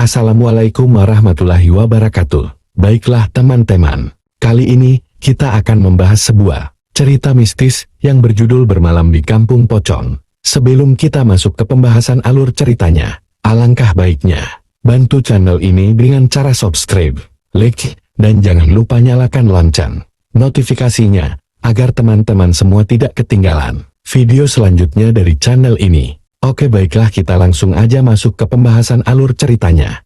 Assalamualaikum warahmatullahi wabarakatuh. Baiklah teman-teman, kali ini kita akan membahas sebuah cerita mistis yang berjudul Bermalam di Kampung Pocong. Sebelum kita masuk ke pembahasan alur ceritanya, alangkah baiknya bantu channel ini dengan cara subscribe, like, dan jangan lupa nyalakan lonceng notifikasinya agar teman-teman semua tidak ketinggalan video selanjutnya dari channel ini. Oke, baiklah, kita langsung aja masuk ke pembahasan alur ceritanya.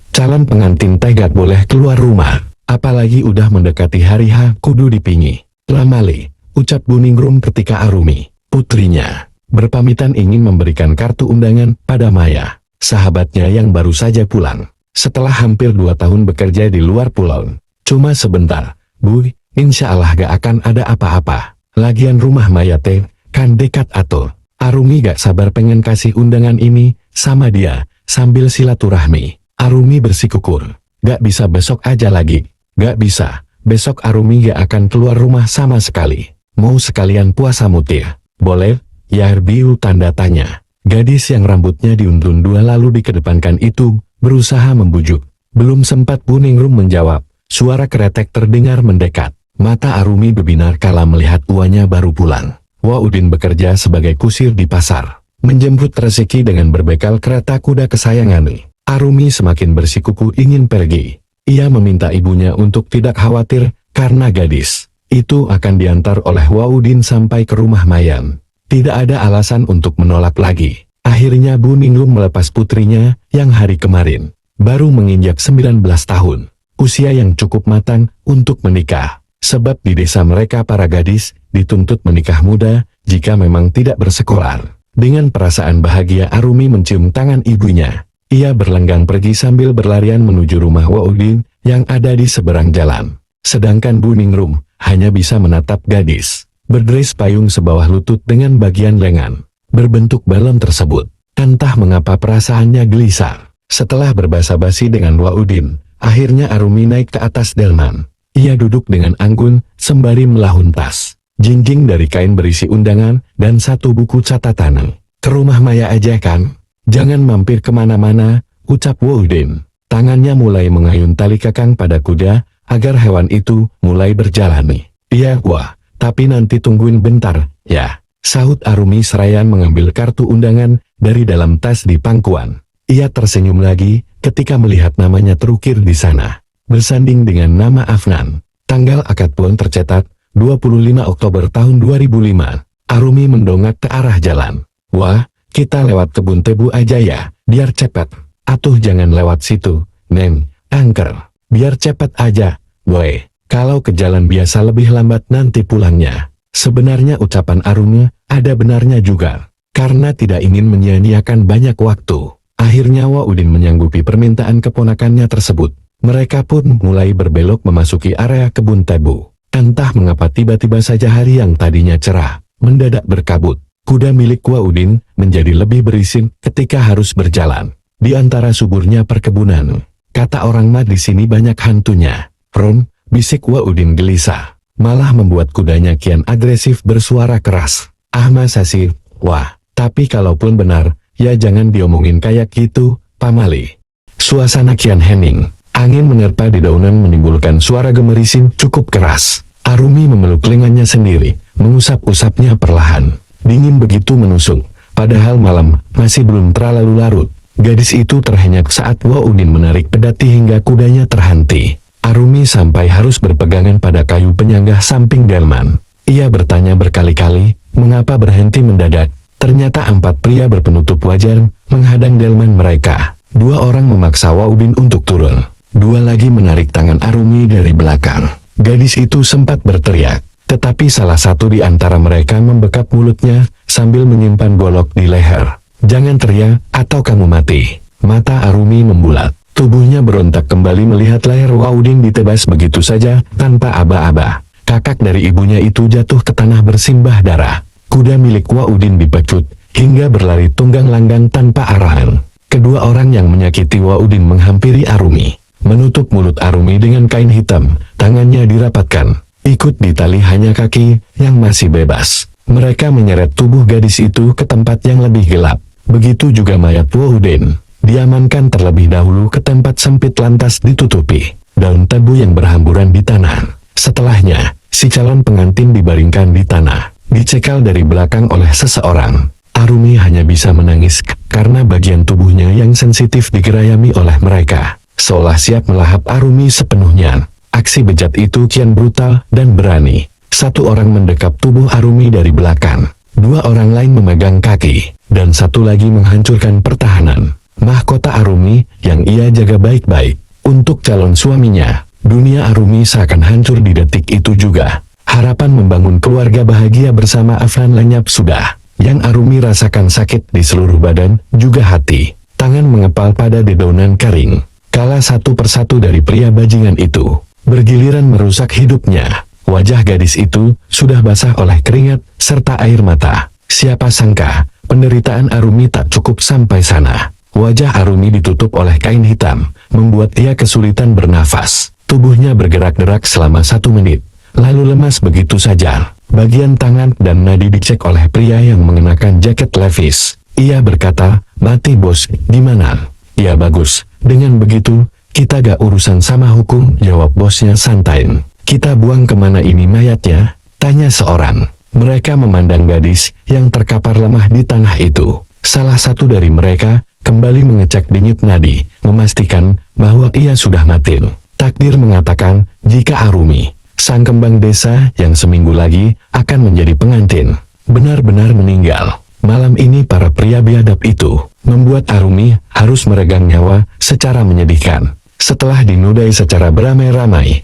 Calon pengantin tegat boleh keluar rumah, apalagi udah mendekati hari H kudu dipingi. Lamali, ucap Buningrum ketika Arumi, putrinya, berpamitan ingin memberikan kartu undangan pada Maya, sahabatnya yang baru saja pulang setelah hampir 2 tahun bekerja di luar pulau. Cuma sebentar, Bu, insya Allah gak akan ada apa-apa. Lagian rumah Maya teh kan dekat atuh. Arumi gak sabar pengen kasih undangan ini sama dia sambil silaturahmi. Arumi bersikukur, gak bisa besok aja lagi. Gak bisa, besok Arumi gak akan keluar rumah sama sekali. Mau sekalian puasa mutir? Boleh? Ya, Biu, tanda tanya. Gadis yang rambutnya diuntun 2 lalu dikedepankan itu berusaha membujuk. Belum sempat Buningrum menjawab, suara kretek terdengar mendekat. Mata Arumi berbinar kala melihat uanya baru pulang. Waudin bekerja sebagai kusir di pasar, menjemput rezeki dengan berbekal kereta kuda kesayangannya. Arumi semakin bersikuku ingin pergi. Ia meminta ibunya untuk tidak khawatir karena gadis itu akan diantar oleh Waudin sampai ke rumah Mayan. Tidak ada alasan untuk menolak lagi. Akhirnya Buningrum melepas putrinya yang hari kemarin baru menginjak 19 tahun. Usia yang cukup matang untuk menikah. Sebab di desa mereka para gadis dituntut menikah muda jika memang tidak bersekolah. Dengan perasaan bahagia Arumi mencium tangan ibunya. Ia berlenggang pergi sambil berlarian menuju rumah Waudin yang ada di seberang jalan. Sedangkan Buningrum hanya bisa menatap gadis berdres payung sebawah lutut dengan bagian lengan berbentuk balon tersebut. Entah mengapa perasaannya gelisah. Setelah berbasa-basi dengan Waudin, akhirnya Arumi naik ke atas delman. Ia duduk dengan anggun, sembari melahun tas jinjing dari kain berisi undangan, dan 1 buku catatan. Ke rumah Maya aja kan? Jangan mampir kemana-mana, ucap Waudin. Tangannya mulai mengayun tali kakang pada kuda, agar hewan itu mulai berjalan. Iya, wah, tapi nanti tungguin bentar, ya, sahut Arumi serayan mengambil kartu undangan dari dalam tas di pangkuan. Ia tersenyum lagi, ketika melihat namanya terukir di sana. Bersanding dengan nama Afnan. Tanggal akad pun tercetak, 25 Oktober tahun 2005. Arumi mendongak ke arah jalan. Wah, kita lewat kebun tebu aja ya, biar cepet. Atuh jangan lewat situ, Neng, angker. Biar cepet aja, boy. Kalau ke jalan biasa lebih lambat nanti pulangnya. Sebenarnya ucapan Arumi ada benarnya juga. Karena tidak ingin menyia-nyiakan banyak waktu. Akhirnya Waudin menyanggupi permintaan keponakannya tersebut. Mereka pun mulai berbelok memasuki area kebun tebu. Entah mengapa tiba-tiba saja hari yang tadinya cerah mendadak berkabut. Kuda milik Waudin menjadi lebih berisik ketika harus berjalan di antara suburnya perkebunan. Kata orang mah di sini banyak hantunya. Ron, bisik Waudin gelisah. Malah membuat kudanya kian agresif bersuara keras. Ah, masa sih? Wah, tapi kalaupun benar, ya jangan diomongin kayak gitu, Pamali. Suasana kian hening. Angin menerpa di daunan menimbulkan suara gemerisin cukup keras. Arumi memeluk lengannya sendiri, mengusap-usapnya perlahan. Dingin begitu menusuk, padahal malam masih belum terlalu larut. Gadis itu terhenyak saat Waudin menarik pedati hingga kudanya terhenti. Arumi sampai harus berpegangan pada kayu penyangga samping delman. Ia bertanya berkali-kali, mengapa berhenti mendadak. Ternyata 4 pria berpenutup wajah menghadang delman mereka. 2 orang memaksa Waudin untuk turun. 2 lagi menarik tangan Arumi dari belakang. Gadis itu sempat berteriak, tetapi salah satu di antara mereka membekap mulutnya sambil menyimpan golok di leher. Jangan teriak, atau kamu mati. Mata Arumi membulat. Tubuhnya berontak kembali melihat leher Waudin ditebas begitu saja, tanpa aba-aba. Kakak dari ibunya itu jatuh ke tanah bersimbah darah. Kuda milik Waudin dipecut, hingga berlari tunggang langgang tanpa arahan. Kedua orang yang menyakiti Waudin menghampiri Arumi. Menutup mulut Arumi dengan kain hitam, tangannya dirapatkan. Ikut ditali hanya kaki yang masih bebas. Mereka menyeret tubuh gadis itu ke tempat yang lebih gelap. Begitu juga mayat Wouden. Diamankan terlebih dahulu ke tempat sempit lantas ditutupi daun tebu yang berhamburan di tanah. Setelahnya, si calon pengantin dibaringkan di tanah, dicekal dari belakang oleh seseorang. Arumi hanya bisa menangis karena bagian tubuhnya yang sensitif digerayami oleh mereka, seolah siap melahap Arumi sepenuhnya. Aksi bejat itu kian brutal dan berani. Satu orang mendekap tubuh Arumi dari belakang, dua orang lain memegang kaki, dan satu lagi menghancurkan pertahanan mahkota Arumi yang ia jaga baik-baik. Untuk calon suaminya, dunia Arumi seakan hancur di detik itu juga. Harapan membangun keluarga bahagia bersama Afnan lenyap sudah. Yang Arumi rasakan sakit di seluruh badan, juga hati. Tangan mengepal pada dedaunan kering. Kala satu persatu dari pria bajingan itu bergiliran merusak hidupnya. Wajah gadis itu sudah basah oleh keringat serta air mata. Siapa sangka, penderitaan Arumi tak cukup sampai sana. Wajah Arumi ditutup oleh kain hitam, membuat ia kesulitan bernafas. Tubuhnya bergerak-gerak selama 1 menit, lalu lemas begitu saja. Bagian tangan dan nadi dicek oleh pria yang mengenakan jaket Levi's. Ia berkata, "Mati bos, gimana?" "Ya bagus, dengan begitu, kita gak urusan sama hukum," jawab bosnya santai. "Kita buang kemana ini mayatnya?" tanya seorang. Mereka memandang gadis yang terkapar lemah di tanah itu. Salah satu dari mereka kembali mengecek denyut nadi, memastikan bahwa ia sudah mati. Takdir mengatakan, jika Arumi, sang kembang desa yang seminggu lagi akan menjadi pengantin, benar-benar meninggal, malam ini para pria biadab itu membuat Arumi harus meregang nyawa secara menyedihkan. Setelah dinodai secara beramai-ramai,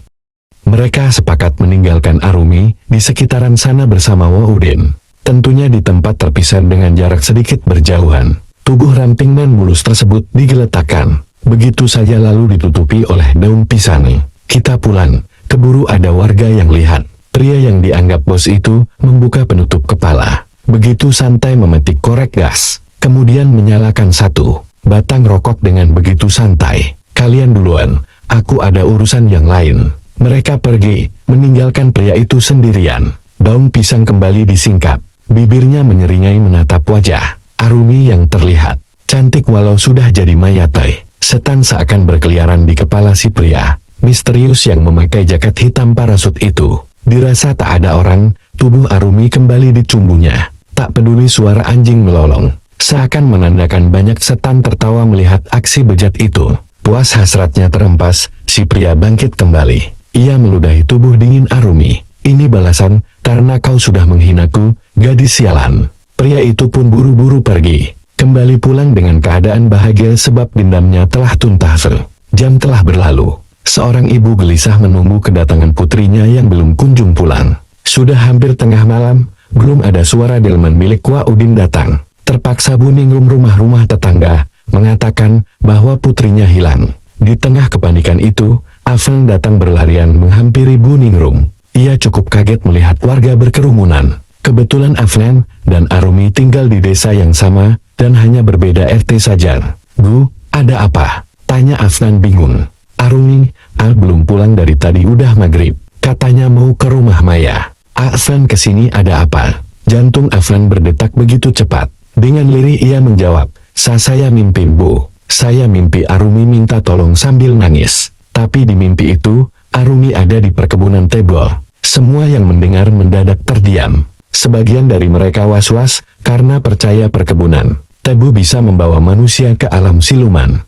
mereka sepakat meninggalkan Arumi di sekitaran sana bersama Wouden. Tentunya di tempat terpisah dengan jarak sedikit berjauhan. Tubuh ramping dan mulus tersebut digeletakkan, begitu saja lalu ditutupi oleh daun pisang. "Kita pulang, keburu ada warga yang lihat." Pria yang dianggap bos itu membuka penutup kepala, begitu santai memetik korek gas, kemudian menyalakan satu batang rokok dengan begitu santai. "Kalian duluan, aku ada urusan yang lain." Mereka pergi, meninggalkan pria itu sendirian. Daun pisang kembali disingkap, bibirnya menyeringai menatap wajah Arumi yang terlihat cantik walau sudah jadi mayat. Setan seakan berkeliaran di kepala si pria misterius yang memakai jaket hitam parasut itu. Dirasa tak ada orang, tubuh Arumi kembali dicumbunya. Tak peduli suara anjing melolong, seakan menandakan banyak setan tertawa melihat aksi bejat itu. Puas hasratnya terhempas, si pria bangkit kembali. Ia meludahi tubuh dingin Arumi. "Ini balasan, karena kau sudah menghinaku, gadis sialan." Pria itu pun buru-buru pergi, kembali pulang dengan keadaan bahagia sebab dendamnya telah tuntas. Jam telah berlalu. Seorang ibu gelisah menunggu kedatangan putrinya yang belum kunjung pulang. Sudah hampir tengah malam, belum ada suara delman milik Wouden datang. Terpaksa Buningrum rumah-rumah tetangga mengatakan bahwa putrinya hilang. Di tengah kepanikan itu, Afnan datang berlarian menghampiri Buningrum. Ia cukup kaget melihat warga berkerumunan. Kebetulan Afnan dan Arumi tinggal di desa yang sama, dan hanya berbeda RT saja. "Bu, ada apa?" tanya Afnan bingung. "Arumi, Al belum pulang dari tadi udah maghrib. Katanya mau ke rumah Maya." "Afnan kesini ada apa?" Jantung Afnan berdetak begitu cepat. Dengan lirih ia menjawab, Saya mimpi Bu. Saya mimpi Arumi minta tolong sambil nangis. Tapi di mimpi itu, Arumi ada di perkebunan tebu." Semua yang mendengar mendadak terdiam. Sebagian dari mereka was-was karena percaya perkebunan tebu bisa membawa manusia ke alam siluman.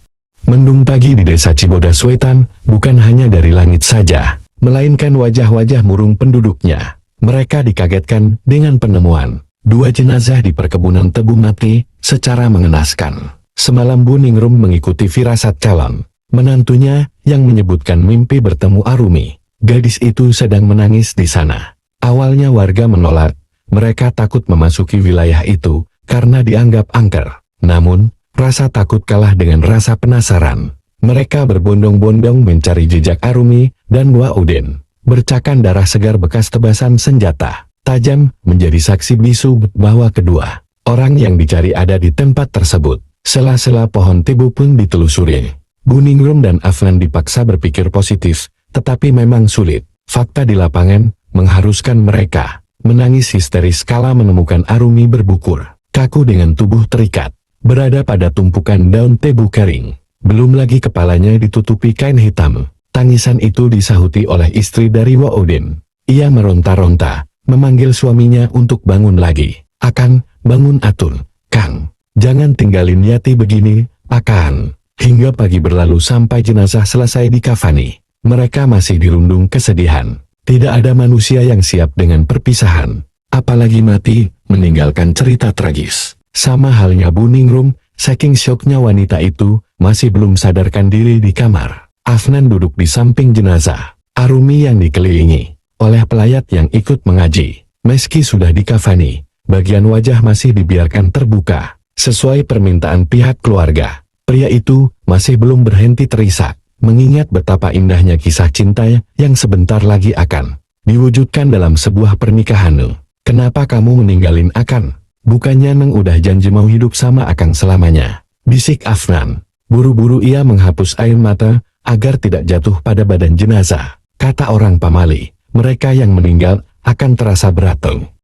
Mendung pagi di desa Cibodas Wetan bukan hanya dari langit saja, melainkan wajah-wajah murung penduduknya. Mereka dikagetkan dengan penemuan 2 jenazah di perkebunan tebu mati secara mengenaskan. Semalam Buningrum mengikuti firasat calon menantunya yang menyebutkan mimpi bertemu Arumi. Gadis itu sedang menangis di sana. Awalnya warga menolak. Mereka takut memasuki wilayah itu karena dianggap angker. Namun, rasa takut kalah dengan rasa penasaran. Mereka berbondong-bondong mencari jejak Arumi dan Wouden. Bercakan darah segar bekas tebasan senjata tajam menjadi saksi bisu bahwa kedua orang yang dicari ada di tempat tersebut. Sela-sela pohon tebu pun ditelusuri. Buningrum dan Afnan dipaksa berpikir positif, tetapi memang sulit. Fakta di lapangan mengharuskan mereka menangis histeris kala menemukan Arumi berbukur, kaku dengan tubuh terikat, berada pada tumpukan daun tebu kering. Belum lagi kepalanya ditutupi kain hitam. Tangisan itu disahuti oleh istri dari Waodin. Ia meronta-ronta, memanggil suaminya untuk bangun lagi. "Akan, bangun Atun, Kang. Jangan tinggalin Yati begini, Akan." Hingga pagi berlalu sampai jenazah selesai dikafani. Mereka masih dirundung kesedihan. Tidak ada manusia yang siap dengan perpisahan. Apalagi mati, meninggalkan cerita tragis. Sama halnya Bu Ningrum, saking syoknya wanita itu, masih belum sadarkan diri di kamar. Afnan duduk di samping jenazah. Arumi yang dikelilingi oleh pelayat yang ikut mengaji. Meski sudah dikafani, bagian wajah masih dibiarkan terbuka. Sesuai permintaan pihak keluarga, pria itu masih belum berhenti terisak, mengingat betapa indahnya kisah cinta yang sebentar lagi akan diwujudkan dalam sebuah pernikahan. "Kenapa kamu meninggalin Akan? Bukannya Neng udah janji mau hidup sama Akang selamanya?" bisik Afnan. Buru-buru ia menghapus air mata agar tidak jatuh pada badan jenazah. Kata orang pamali, mereka yang meninggal akan terasa berat.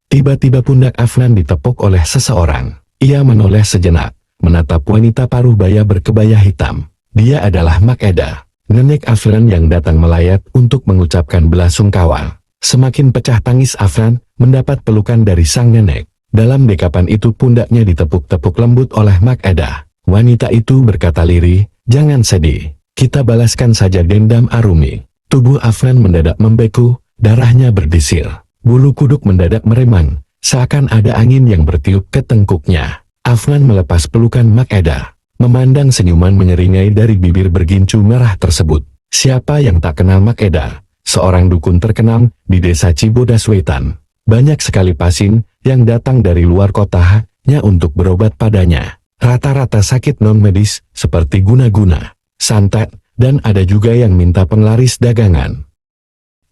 Tiba-tiba pundak Afnan ditepuk oleh seseorang. Ia menoleh sejenak, menatap wanita paruh baya berkebaya hitam. Dia adalah Mak Eda, nenek Afnan yang datang melayat untuk mengucapkan belasungkawa. Semakin pecah tangis Afnan mendapat pelukan dari sang nenek. Dalam dekapan itu pundaknya ditepuk-tepuk lembut oleh Mak Eda. Wanita itu berkata lirih, "Jangan sedih, kita balaskan saja dendam Arumi." Tubuh Afnan mendadak membeku, darahnya berdesir. Bulu kuduk mendadak meremang, seakan ada angin yang bertiup ke tengkuknya. Afnan melepas pelukan Mak Eda, memandang senyuman menyeringai dari bibir bergincu merah tersebut. Siapa yang tak kenal Mak Eda? Seorang dukun terkenal di desa Cibodas Wetan. Banyak sekali pasien yang datang dari luar kota hanya untuk berobat padanya. Rata-rata sakit non-medis seperti guna-guna, santet, dan ada juga yang minta penglaris dagangan.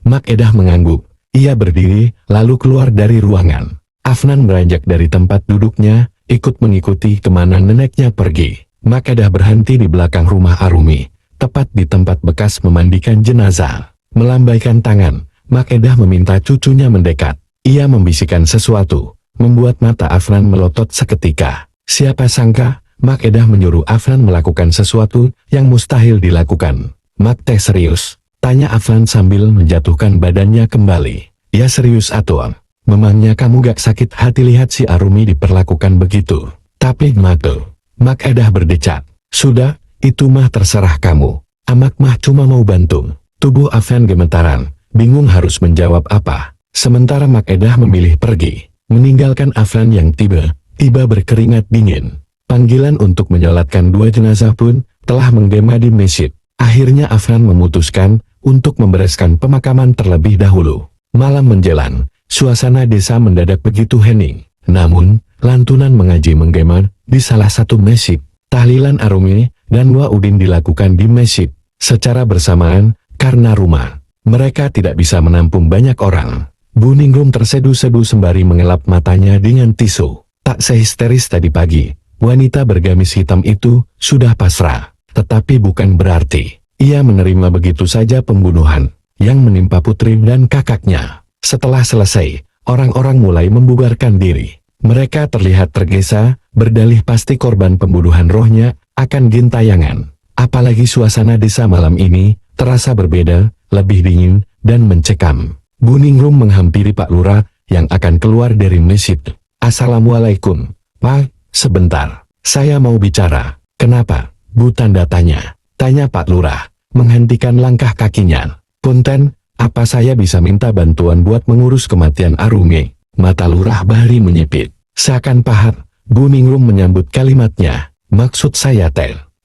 Mak Edah mengangguk. Ia berdiri, lalu keluar dari ruangan. Afnan beranjak dari tempat duduknya, ikut mengikuti kemana neneknya pergi. Mak Edah berhenti di belakang rumah Arumi, tepat di tempat bekas memandikan jenazah. Melambaikan tangan, Mak Edah meminta cucunya mendekat. Ia membisikkan sesuatu, membuat mata Afnan melotot seketika. Siapa sangka, Mak Edah menyuruh Afnan melakukan sesuatu yang mustahil dilakukan. "Mak teh serius?" tanya Afnan sambil menjatuhkan badannya kembali. "Ya serius atuh. Memangnya kamu gak sakit hati lihat si Arumi diperlakukan begitu?" "Tapi Mak Edah berdecak. "Sudah, itu mah terserah kamu. Amak mah cuma mau bantu." Tubuh Afnan gemetaran, bingung harus menjawab apa. Sementara Mak Edah memilih pergi, meninggalkan Afnan yang tiba-tiba berkeringat dingin. Panggilan untuk menyolatkan dua jenazah pun telah menggema di masjid. Akhirnya Afnan memutuskan untuk membereskan pemakaman terlebih dahulu. Malam menjelang, suasana desa mendadak begitu hening. Namun, lantunan mengaji menggema di salah satu masjid. Tahlilan Arumi dan Waudin dilakukan di masjid secara bersamaan karena rumah mereka tidak bisa menampung banyak orang. Bu Ningrum terseduh-seduh sembari mengelap matanya dengan tisu. Tak sehisteris tadi pagi, wanita bergamis hitam itu sudah pasrah. Tetapi bukan berarti ia menerima begitu saja pembunuhan yang menimpa putri dan kakaknya. Setelah selesai, orang-orang mulai membubarkan diri. Mereka terlihat tergesa, berdalih pasti korban pembunuhan rohnya akan gentayangan. Apalagi suasana desa malam ini terasa berbeda, lebih dingin dan mencekam. Bu Ningrum menghampiri Pak Lurah yang akan keluar dari masjid. "Assalamualaikum, Pak, sebentar. Saya mau bicara." "Kenapa, Bu?" tanda tanya Pak Lurah, menghentikan langkah kakinya. "Punten, apa saya bisa minta bantuan buat mengurus kematian Arumi?" Mata Lurah Bahri menyipit. Seakan paham, Bu Ningrum menyambut kalimatnya. "Maksud saya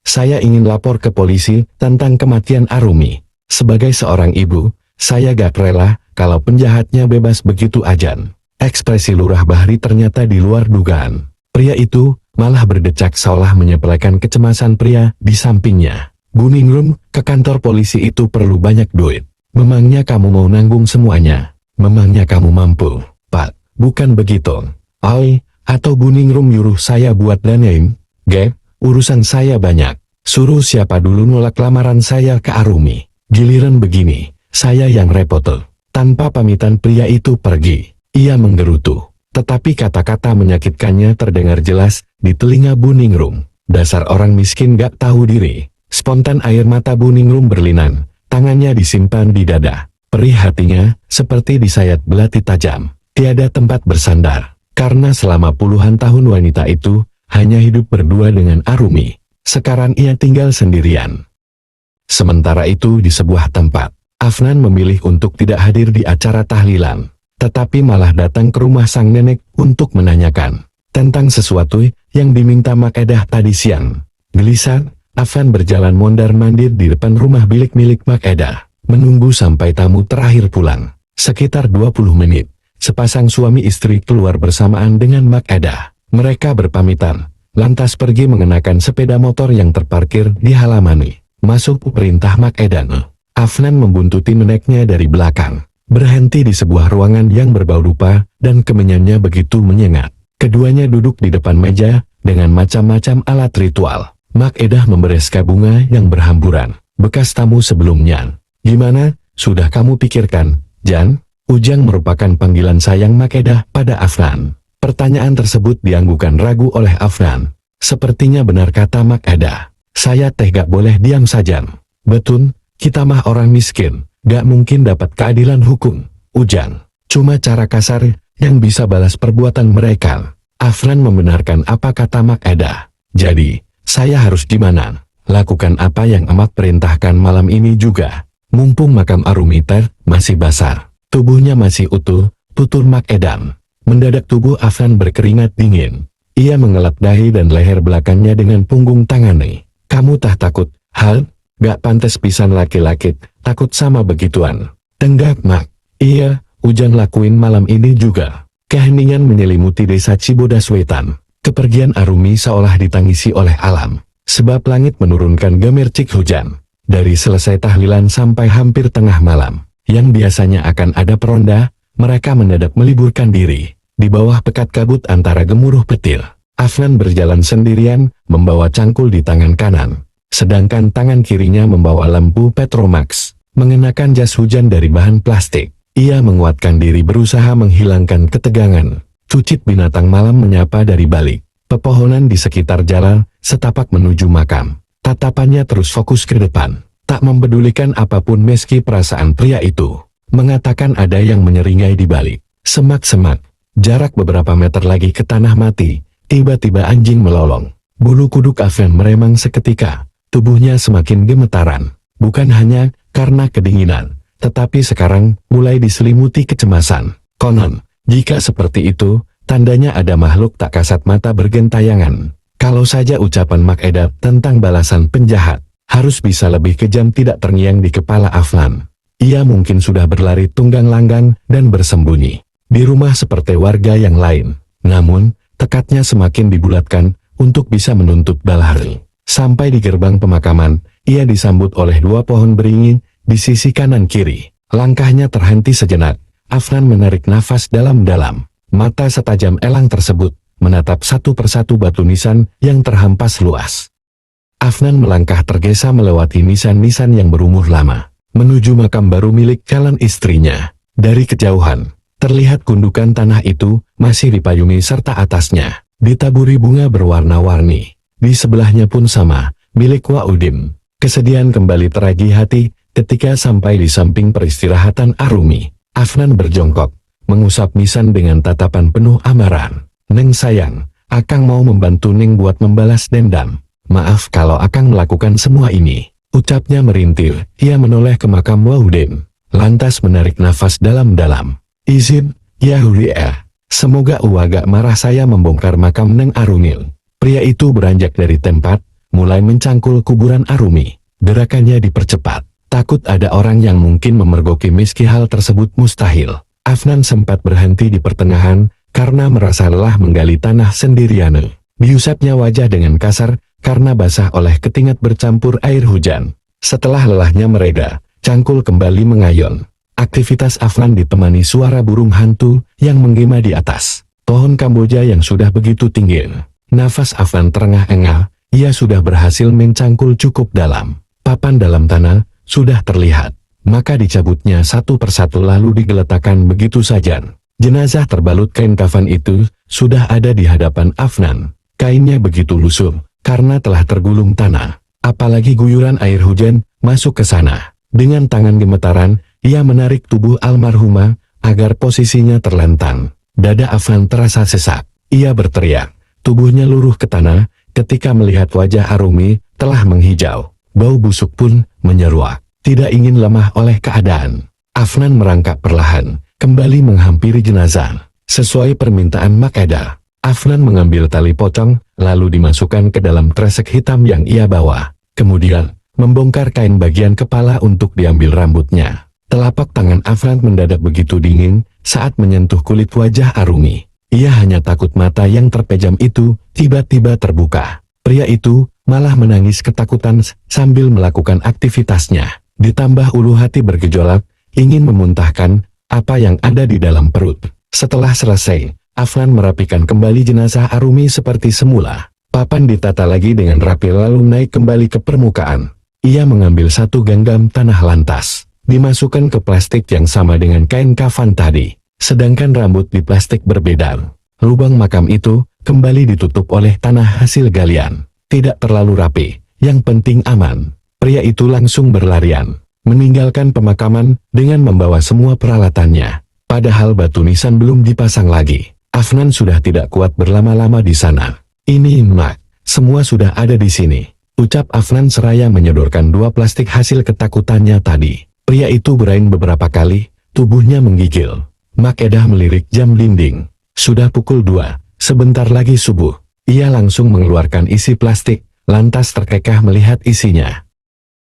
saya ingin lapor ke polisi tentang kematian Arumi. Sebagai seorang ibu, saya gak rela kalau penjahatnya bebas begitu aja." Ekspresi Lurah Bahri ternyata di luar dugaan. Pria itu malah berdecak seolah menyepelekan kecemasan pria di sampingnya. "Bu Ningrum, ke kantor polisi itu perlu banyak duit. Memangnya kamu mau nanggung semuanya? Memangnya kamu mampu?" "Pak, bukan begitu. Atau Bu Ningrum nyuruh saya buat danain? Urusan saya banyak. Suruh siapa dulu nolak lamaran saya ke Arumi. Giliran begini, saya yang repot." Tanpa pamitan pria itu pergi. Ia menggerutu. Tetapi kata-kata menyakitkannya terdengar jelas di telinga Bu Ningrum. Dasar orang miskin gak tahu diri. Spontan air mata Bu Ningrum berlinang. Tangannya disimpan di dada. Perih hatinya, seperti disayat belati tajam. Tiada tempat bersandar. Karena selama puluhan tahun wanita itu hanya hidup berdua dengan Arumi. Sekarang ia tinggal sendirian. Sementara itu di sebuah tempat, Afnan memilih untuk tidak hadir di acara tahlilan. Tetapi malah datang ke rumah sang nenek untuk menanyakan tentang sesuatu yang diminta Mak Edah tadi siang. Gelisah, Afnan berjalan mondar-mandir di depan rumah bilik milik Mak Edah, menunggu sampai tamu terakhir pulang. Sekitar 20 menit, sepasang suami istri keluar bersamaan dengan Mak Edah. Mereka berpamitan, lantas pergi mengenakan sepeda motor yang terparkir di halaman. Masuk perintah Mak Edah. Afnan membuntuti neneknya dari belakang. Berhenti di sebuah ruangan yang berbau dupa, dan kemenyannya begitu menyengat. Keduanya duduk di depan meja, dengan macam-macam alat ritual. Mak Edah membereskan bunga yang berhamburan, bekas tamu sebelumnya. "Gimana, sudah kamu pikirkan, Jan?" Ujang merupakan panggilan sayang Mak Edah pada Afnan. Pertanyaan tersebut dianggukan ragu oleh Afnan. "Sepertinya benar kata Mak Edah. Saya teh gak boleh diam saja. Betul, kita mah orang miskin. Gak mungkin dapat keadilan hukum, Ujang. Cuma cara kasar yang bisa balas perbuatan mereka." Afnan membenarkan apa kata Mak Edah. "Jadi, saya harus gimana? Lakukan apa yang emak perintahkan malam ini juga. Mumpung makam Arumi masih basah, tubuhnya masih utuh," tutur Mak Edah. Mendadak tubuh Afnan berkeringat dingin. Ia mengelap dahi dan leher belakangnya dengan punggung tangannya. "Kamu tah takut, hal? Gak pantas pisan laki-laki takut sama begituan." "Tenggak Mak." "Iya, Ujang lakuin malam ini juga." Keheningan menyelimuti desa Cibodas Wetan. Kepergian Arumi seolah ditangisi oleh alam. Sebab langit menurunkan gemercik hujan. Dari selesai tahlilan sampai hampir tengah malam, yang biasanya akan ada peronda, mereka mendadak meliburkan diri. Di bawah pekat kabut antara gemuruh petir, Afnan berjalan sendirian, membawa cangkul di tangan kanan. Sedangkan tangan kirinya membawa lampu Petromax, mengenakan jas hujan dari bahan plastik. Ia menguatkan diri berusaha menghilangkan ketegangan. Cucit binatang malam menyapa dari balik pepohonan di sekitar jalan, setapak menuju makam. Tatapannya terus fokus ke depan, tak mempedulikan apapun meski perasaan pria itu mengatakan ada yang menyeringai di balik. Semak-semak, jarak beberapa meter lagi ke tanah mati, tiba-tiba anjing melolong. Bulu kuduk Afnan meremang seketika. Tubuhnya semakin gemetaran, bukan hanya karena kedinginan, tetapi sekarang mulai diselimuti kecemasan. Konon, jika seperti itu, tandanya ada makhluk tak kasat mata bergentayangan. Kalau saja ucapan Mak Edah tentang balasan penjahat, harus bisa lebih kejam tidak terngiang di kepala Afnan. Ia mungkin sudah berlari tunggang langgang dan bersembunyi di rumah seperti warga yang lain. Namun, tekadnya semakin dibulatkan untuk bisa menuntut balahri. Sampai di gerbang pemakaman, ia disambut oleh 2 pohon beringin di sisi kanan kiri. Langkahnya terhenti sejenak. Afnan menarik nafas dalam-dalam. Mata setajam elang tersebut menatap satu persatu batu nisan yang terhampas luas. Afnan melangkah tergesa melewati nisan-nisan yang berumur lama, menuju makam baru milik calon istrinya. Dari kejauhan, terlihat gundukan tanah itu masih dipayungi serta atasnya ditaburi bunga berwarna-warni. Di sebelahnya pun sama, milik Waudim. Kesedihan kembali teragih hati ketika sampai di samping peristirahatan Arumi. Afnan berjongkok, mengusap nisan dengan tatapan penuh amaran. "Neng sayang, Akang mau membantu Neng buat membalas dendam. Maaf kalau Akang melakukan semua ini," ucapnya merintil. Ia menoleh ke makam Waudim, lantas menarik nafas dalam-dalam. "Izin, ya Hulia. Semoga gak marah saya membongkar makam Neng Arunil." Pria itu beranjak dari tempat, mulai mencangkul kuburan Arumi. Gerakannya dipercepat. Takut ada orang yang mungkin memergoki meski hal tersebut mustahil. Afnan sempat berhenti di pertengahan, karena merasa lelah menggali tanah sendirian. Diusapnya wajah dengan kasar, karena basah oleh keringat bercampur air hujan. Setelah lelahnya mereda, cangkul kembali mengayon. Aktivitas Afnan ditemani suara burung hantu yang menggema di atas pohon Kamboja yang sudah begitu tinggi. Nafas Afnan terengah-engah, ia sudah berhasil mencangkul cukup dalam. Papan dalam tanah sudah terlihat, maka dicabutnya satu persatu lalu digeletakkan begitu saja. Jenazah terbalut kain kafan itu sudah ada di hadapan Afnan. Kainnya begitu lusuh karena telah tergulung tanah. Apalagi guyuran air hujan masuk ke sana. Dengan tangan gemetaran, ia menarik tubuh almarhumah agar posisinya terlentang. Dada Afnan terasa sesak. Ia berteriak. Tubuhnya luruh ke tanah ketika melihat wajah Arumi telah menghijau. Bau busuk pun menyeruak. Tidak ingin lemah oleh keadaan, Afnan merangkak perlahan, kembali menghampiri jenazah. Sesuai permintaan Makeda, Afnan mengambil tali pocong, lalu dimasukkan ke dalam kresek hitam yang ia bawa. Kemudian, membongkar kain bagian kepala untuk diambil rambutnya. Telapak tangan Afnan mendadak begitu dingin saat menyentuh kulit wajah Arumi. Ia hanya takut mata yang terpejam itu tiba-tiba terbuka. Pria itu malah menangis ketakutan sambil melakukan aktivitasnya. Ditambah ulu hati bergejolak, ingin memuntahkan apa yang ada di dalam perut. Setelah selesai, Afnan merapikan kembali jenazah Arumi seperti semula. Papan ditata lagi dengan rapi lalu naik kembali ke permukaan. Ia mengambil satu genggam tanah lantas, dimasukkan ke plastik yang sama dengan kain kafan tadi. Sedangkan rambut di plastik berbeda. Lubang makam itu kembali ditutup oleh tanah hasil galian. Tidak terlalu rapi, yang penting aman. Pria itu langsung berlarian, meninggalkan pemakaman dengan membawa semua peralatannya. Padahal batu nisan belum dipasang lagi. Afnan sudah tidak kuat berlama-lama di sana. Ini Mak, semua sudah ada di sini, ucap Afnan seraya menyodorkan dua plastik hasil ketakutannya tadi. Pria itu beraing beberapa kali, tubuhnya menggigil. Makeda melirik jam dinding. Sudah pukul 2, sebentar lagi subuh. Ia langsung mengeluarkan isi plastik, lantas terkekeh melihat isinya.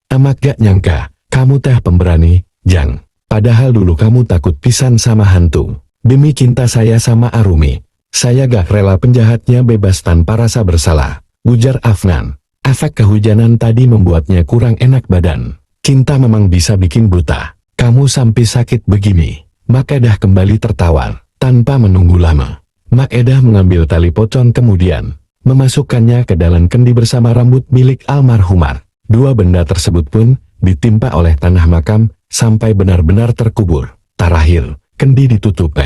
Amak gak nyangka, kamu teh pemberani, Jang. Padahal dulu kamu takut pisan sama hantu. Demi cinta saya sama Arumi, saya gak rela penjahatnya bebas tanpa rasa bersalah, ujar Afnan. Efek kehujanan tadi membuatnya kurang enak badan. Cinta memang bisa bikin buta. Kamu sampai sakit begini. Makeda kembali tertawa, tanpa menunggu lama. Makeda mengambil tali pocong kemudian memasukkannya ke dalam kendi bersama rambut milik almarhumah. Dua benda tersebut pun ditimpa oleh tanah makam sampai benar-benar terkubur. Terakhir, kendi ditutup.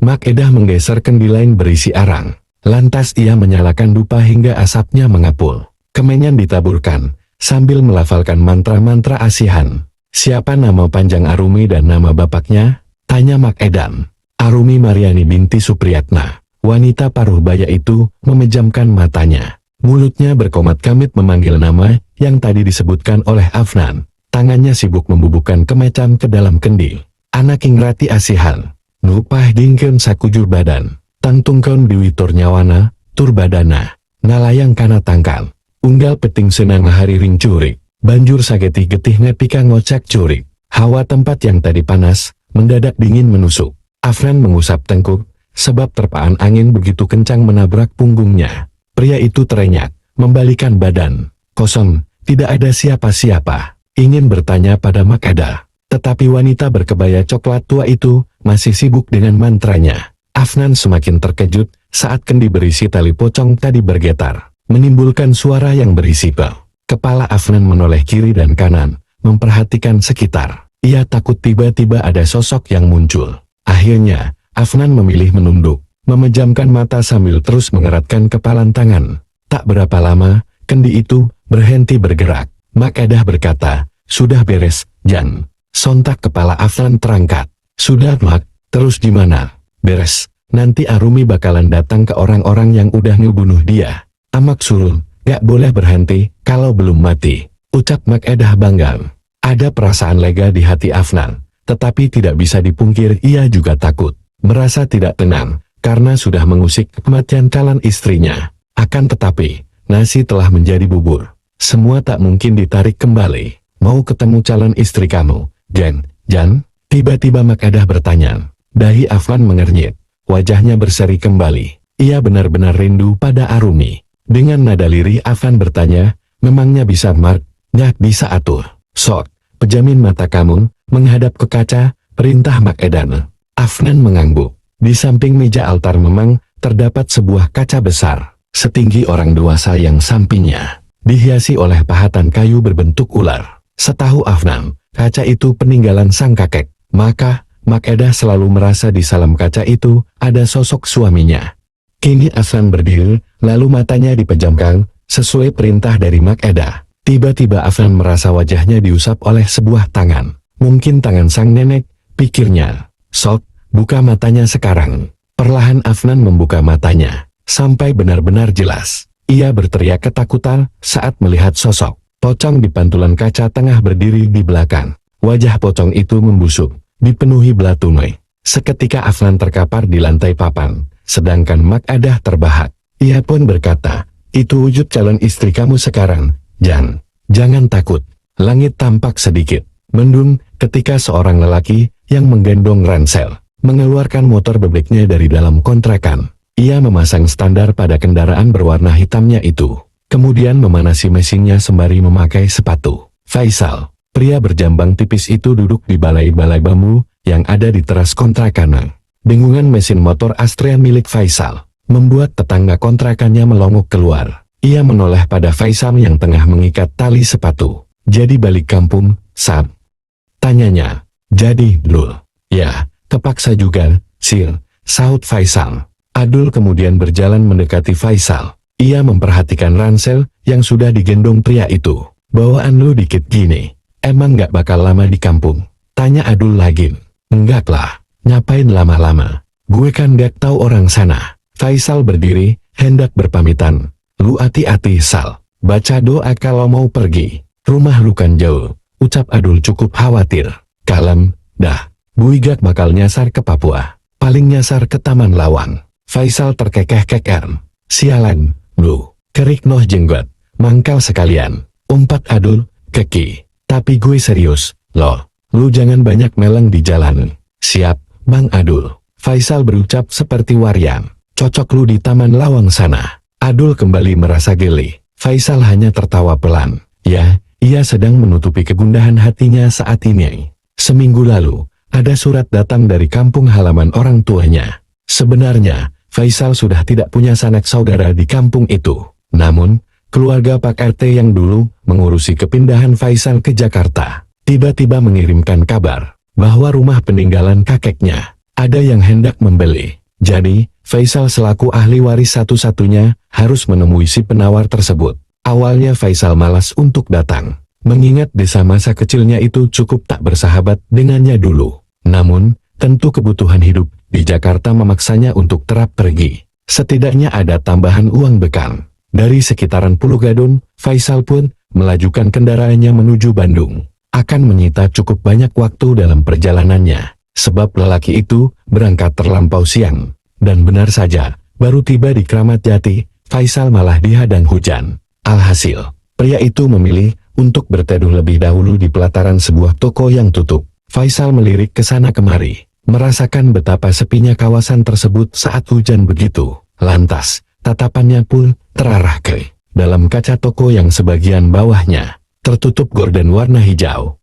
Makeda menggeser kendi lain berisi arang. Lantas ia menyalakan dupa hingga asapnya mengapul. Kemenyan ditaburkan sambil melafalkan mantra-mantra asihan. Siapa nama panjang Arumi dan nama bapaknya? Tanya Makeda. Arumi Mariani binti Supriyatna. Wanita paruh baya itu memejamkan matanya. Mulutnya berkomat-kamit memanggil nama yang tadi disebutkan oleh Afnan. Tangannya sibuk membubukkan kemecan ke dalam kendi. Anak Ingrati asihan. Nupah dingkeun sakujur badan. Tangtungkeun diwitur nyawana, tur badana. Ngalayang kana tangkal. Unggal peting senang hari ring curik. Banjur sagetih-getih ngepika ngocak curik. Hawa tempat yang tadi panas, mendadak dingin menusuk. Afnan mengusap tengkuk, sebab terpaan angin begitu kencang menabrak punggungnya. Pria itu terenyak, membalikan badan. Kosong, tidak ada siapa-siapa. Ingin bertanya pada Makeda. Tetapi wanita berkebaya coklat tua itu masih sibuk dengan mantranya. Afnan semakin terkejut saat kendi berisi tali pocong tadi bergetar, menimbulkan suara yang berisik. Kepala Afnan menoleh kiri dan kanan, memperhatikan sekitar. Ia takut tiba-tiba ada sosok yang muncul. Akhirnya, Afnan memilih menunduk, memejamkan mata sambil terus mengeratkan kepalan tangan. Tak berapa lama, kendi itu berhenti bergerak. Makeda berkata, "Sudah beres, Jan." Sontak kepala Afnan terangkat. "Sudah, Mak, terus gimana?" "Beres, nanti Arumi bakalan datang ke orang-orang yang udah ngebunuh dia. Amak suruh, gak boleh berhenti kalau belum mati," ucap Makeda bangga. Ada perasaan lega di hati Afnan, tetapi tidak bisa dipungkir ia juga takut. Merasa tidak tenang, karena sudah mengusik kematian calon istrinya. Akan tetapi, nasi telah menjadi bubur. Semua tak mungkin ditarik kembali. "Mau ketemu calon istri kamu, Jan?" Tiba-tiba Makeda bertanya. Dahi Afnan mengernyit. Wajahnya berseri kembali. Ia benar-benar rindu pada Arumi. Dengan nada lirih Afnan bertanya, "Memangnya bisa, Mark?" "Nyak bisa atuh." "Sok, pejamin mata kamu, menghadap ke kaca," perintah Makeda. Afnan mengangguk. Di samping meja altar memang terdapat sebuah kaca besar, setinggi orang dewasa yang sampingnya dihiasi oleh pahatan kayu berbentuk ular. Setahu Afnan, kaca itu peninggalan sang kakek. Maka, Mak Eda selalu merasa di salam kaca itu ada sosok suaminya. Kini Afnan berdiri, lalu matanya dipejamkan, sesuai perintah dari Mak Eda. Tiba-tiba Afnan merasa wajahnya diusap oleh sebuah tangan. Mungkin tangan sang nenek, pikirnya. Sok, buka matanya sekarang. Perlahan Afnan membuka matanya, sampai benar-benar jelas. Ia berteriak ketakutan saat melihat sosok pocong di pantulan kaca tengah berdiri di belakang. Wajah pocong itu membusuk, dipenuhi bela tunai. Seketika Afnan terkapar di lantai papan, sedangkan Mak Eda terbahak. Ia pun berkata, "Itu wujud calon istri kamu sekarang, Jan. Jangan takut." Langit tampak sedikit mendung ketika seorang lelaki yang menggendong ransel mengeluarkan motor bebeknya dari dalam kontrakan. Ia memasang standar pada kendaraan berwarna hitamnya itu, kemudian memanasi mesinnya sembari memakai sepatu. Faisal, pria berjambang tipis itu duduk di balai-balai bambu yang ada di teras kontrakan. Dengungan mesin motor Astrea milik Faisal membuat tetangga kontrakannya melongok keluar. Ia menoleh pada Faisal yang tengah mengikat tali sepatu. "Jadi balik kampung, Sab?" tanyanya. "Jadi, Lul." "Ya, kepaksa juga, Sir," sahut Faisal. Adul kemudian berjalan mendekati Faisal. Ia memperhatikan ransel yang sudah digendong pria itu. "Bawaan lu dikit gini, emang gak bakal lama di kampung?" tanya Adul lagi. "Enggak lah, ngapain lama-lama? Gue kan gak tahu orang sana." Faisal berdiri, hendak berpamitan. "Lu hati-hati, Sal. Baca doa kalau mau pergi. Rumah lu kan jauh," ucap Adul cukup khawatir. "Kalem, dah. Buigak bakal nyasar ke Papua. Paling nyasar ke Taman Lawang." Faisal terkekeh-kekeh. "Sialan, lu. Kerik noh jenggot. Mangkal sekalian," umpat Adul, "Keki. Tapi gue serius, loh. Lu jangan banyak meleng di jalan." "Siap, Bang Adul." Faisal berucap seperti waryang. "Cocok lu di Taman Lawang sana." Adul kembali merasa geli. Faisal hanya tertawa pelan. Ya, ia sedang menutupi kegundahan hatinya saat ini. Seminggu lalu, ada surat datang dari kampung halaman orang tuanya. Sebenarnya, Faisal sudah tidak punya sanak saudara di kampung itu. Namun, keluarga Pak RT yang dulu mengurusi kepindahan Faisal ke Jakarta, tiba-tiba mengirimkan kabar bahwa rumah peninggalan kakeknya ada yang hendak membeli. Jadi, Faisal selaku ahli waris satu-satunya harus menemui si penawar tersebut. Awalnya Faisal malas untuk datang, mengingat desa masa kecilnya itu cukup tak bersahabat dengannya dulu. Namun, tentu kebutuhan hidup di Jakarta memaksanya untuk terap pergi. Setidaknya ada tambahan uang bekal. Dari sekitaran Pulau Gadung, Faisal pun melajukan kendaraannya menuju Bandung. Akan menyita cukup banyak waktu dalam perjalanannya, sebab lelaki itu berangkat terlampau siang. Dan benar saja, baru tiba di Kramat Jati, Faisal malah dihadang hujan. Alhasil, pria itu memilih untuk berteduh lebih dahulu di pelataran sebuah toko yang tutup. Faisal melirik ke sana kemari, merasakan betapa sepinya kawasan tersebut saat hujan begitu. Lantas, tatapannya pun terarah ke dalam kaca toko yang sebagian bawahnya tertutup gorden warna hijau.